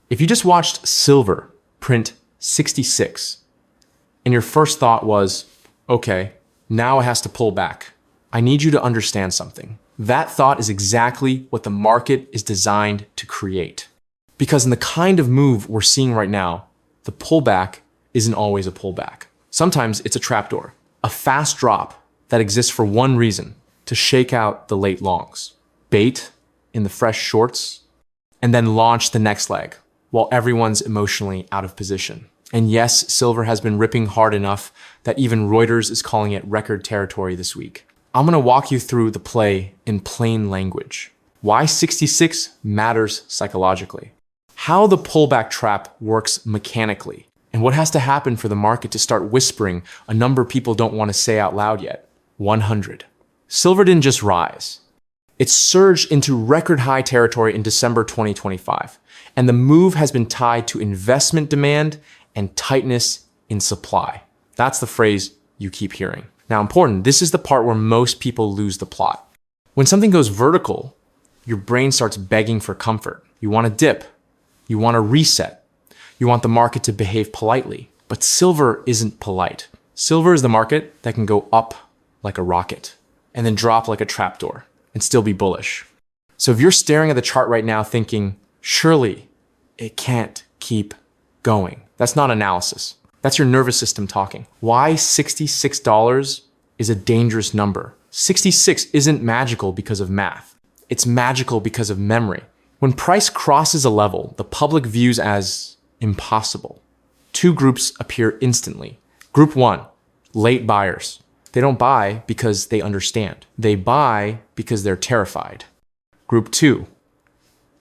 If you just watched silver print 66 and your first thought was, okay, now it has to pull back, I need you to understand something. That thought is exactly what the market is designed to create. Because in the kind of move we're seeing right now, the pullback isn't always a pullback. Sometimes it's a trapdoor, a fast drop that exists for one reason, to shake out the late longs, bait in the fresh shorts, and then launch the next leg while everyone's emotionally out of position. And yes, silver has been ripping hard enough that even Reuters is calling it record territory this week. I'm gonna walk you through the play in plain language. Why 66 matters psychologically. How the pullback trap works mechanically. And what has to happen for the market to start whispering a number people don't want to say out loud yet. 100. Silver didn't just rise. It surged into record high territory in December 2025. And the move has been tied to investment demand and tightness in supply. That's the phrase you keep hearing. Now, important, this is the part where most people lose the plot. When something goes vertical, your brain starts begging for comfort. You want to dip. You want to reset. You want the market to behave politely. But silver isn't polite. Silver is the market that can go up like a rocket and then drop like a trapdoor and still be bullish. So if you're staring at the chart right now thinking, surely it can't keep going, that's not analysis. That's your nervous system talking. Why $66 is a dangerous number? 66 isn't magical because of math. It's magical because of memory. When price crosses a level the public views as impossible, two groups appear instantly. Group one, late buyers. They don't buy because they understand. They buy because they're terrified. Group two,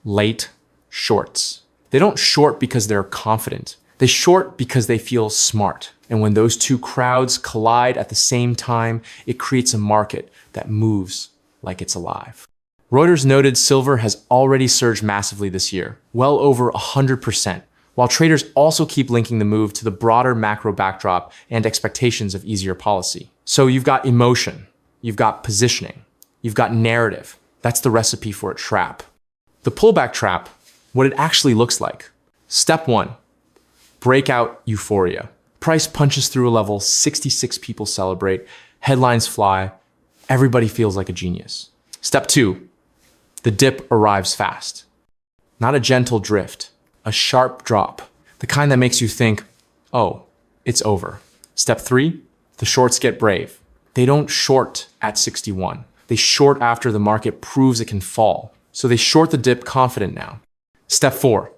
late shorts. They don't short because they're confident. They short because they feel smart. And when those two crowds collide at the same time, it creates a market that moves like it's alive. Reuters noted silver has already surged massively this year, well over 100%, while traders also keep linking the move to the broader macro backdrop and expectations of easier policy. So you've got emotion, you've got positioning, you've got narrative. That's the recipe for a trap. The pullback trap, what it actually looks like. Step one, breakout euphoria. Price punches through a level 66 people celebrate, headlines fly, everybody feels like a genius. Step two, the dip arrives fast. Not a gentle drift, a sharp drop, the kind that makes you think, oh, it's over. Step three, the shorts get brave. They don't short at 61. They short after the market proves it can fall. So they short the dip confident now. Step four,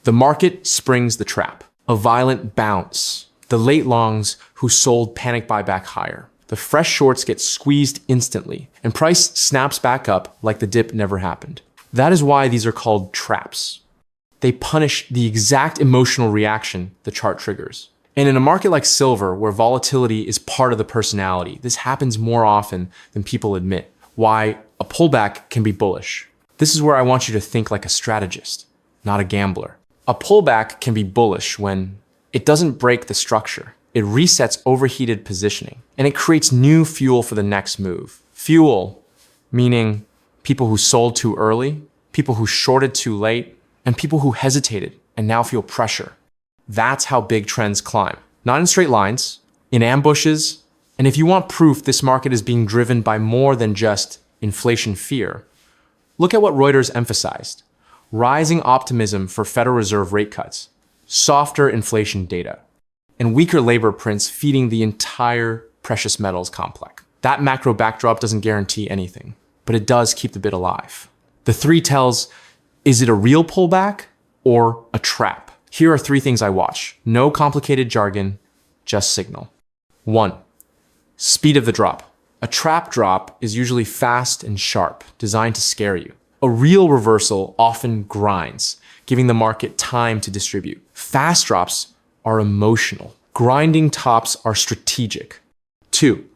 the market springs the trap. A violent bounce. The late longs who sold panic buy back higher. The fresh shorts get squeezed instantly, and price snaps back up like the dip never happened. That is why these are called traps. They punish the exact emotional reaction the chart triggers. And in a market like silver, where volatility is part of the personality, this happens more often than people admit. Why a pullback can be bullish. This is where I want you to think like a strategist, not a gambler. A pullback can be bullish when it doesn't break the structure. It resets overheated positioning, and it creates new fuel for the next move. Fuel, meaning people who sold too early, people who shorted too late, and people who hesitated and now feel pressure. That's how big trends climb. Not in straight lines, in ambushes, and if you want proof this market is being driven by more than just inflation fear, look at what Reuters emphasized. Rising optimism for Federal Reserve rate cuts, softer inflation data, and weaker labor prints feeding the entire precious metals complex. That macro backdrop doesn't guarantee anything, but it does keep the bid alive. The three tells, is it a real pullback or a trap? Here are three things I watch. No complicated jargon, just signal. 1. Speed of the drop. A trap drop is usually fast and sharp, designed to scare you. A real reversal often grinds, giving the market time to distribute. Fast drops are emotional. Grinding tops are strategic. 2.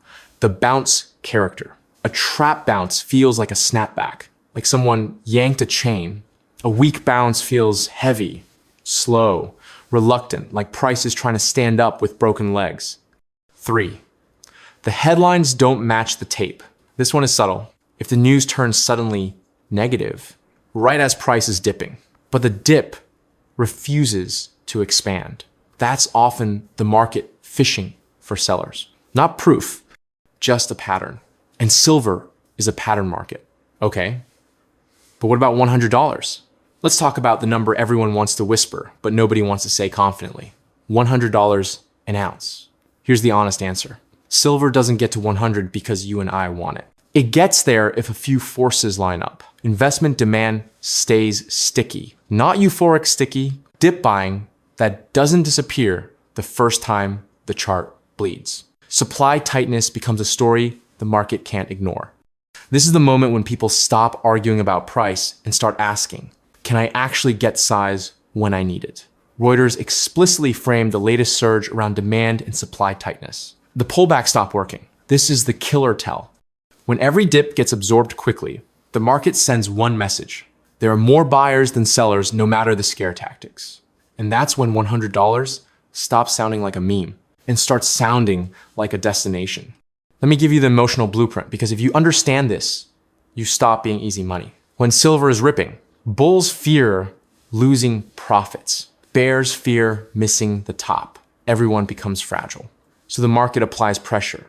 The bounce character. A trap bounce feels like a snapback, like someone yanked a chain. A weak bounce feels heavy, slow, reluctant, like price is trying to stand up with broken legs. 3. The headlines don't match the tape. This one is subtle. If the news turns suddenly negative, right as price is dipping. But the dip refuses to expand. That's often the market fishing for sellers. Not proof, just a pattern. And silver is a pattern market. Okay, but what about $100? Let's talk about the number everyone wants to whisper, but nobody wants to say confidently. $100 an ounce. Here's the honest answer. Silver doesn't get to 100 because you and I want it. It gets there if a few forces line up. Investment demand stays sticky. Not euphoric sticky, dip buying that doesn't disappear the first time the chart bleeds. Supply tightness becomes a story the market can't ignore. This is the moment when people stop arguing about price and start asking, can I actually get size when I need it? Reuters explicitly framed the latest surge around demand and supply tightness. The pullback stopped working. This is the killer tell. When every dip gets absorbed quickly, the market sends one message. There are more buyers than sellers no matter the scare tactics. And that's when $100 stops sounding like a meme and starts sounding like a destination. Let me give you the emotional blueprint, because if you understand this, you stop being easy money. When silver is ripping, bulls fear losing profits. Bears fear missing the top. Everyone becomes fragile. So the market applies pressure.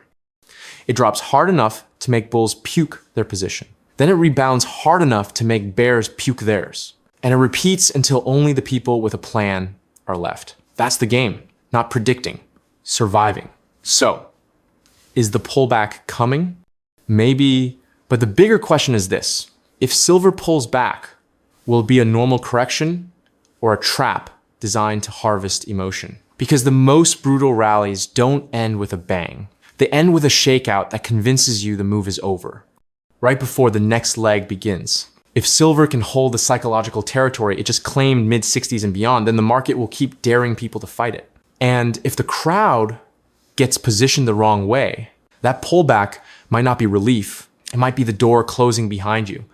It drops hard enough to make bulls puke their position. Then it rebounds hard enough to make bears puke theirs. And it repeats until only the people with a plan are left. That's the game, not predicting, surviving. So, is the pullback coming? Maybe, but the bigger question is this. If silver pulls back, will it be a normal correction or a trap designed to harvest emotion? Because the most brutal rallies don't end with a bang. They end with a shakeout that convinces you the move is over, right before the next leg begins. If silver can hold the psychological territory it just claimed mid-60s and beyond, then the market will keep daring people to fight it. And if the crowd gets positioned the wrong way, that pullback might not be relief. It might be the door closing behind you.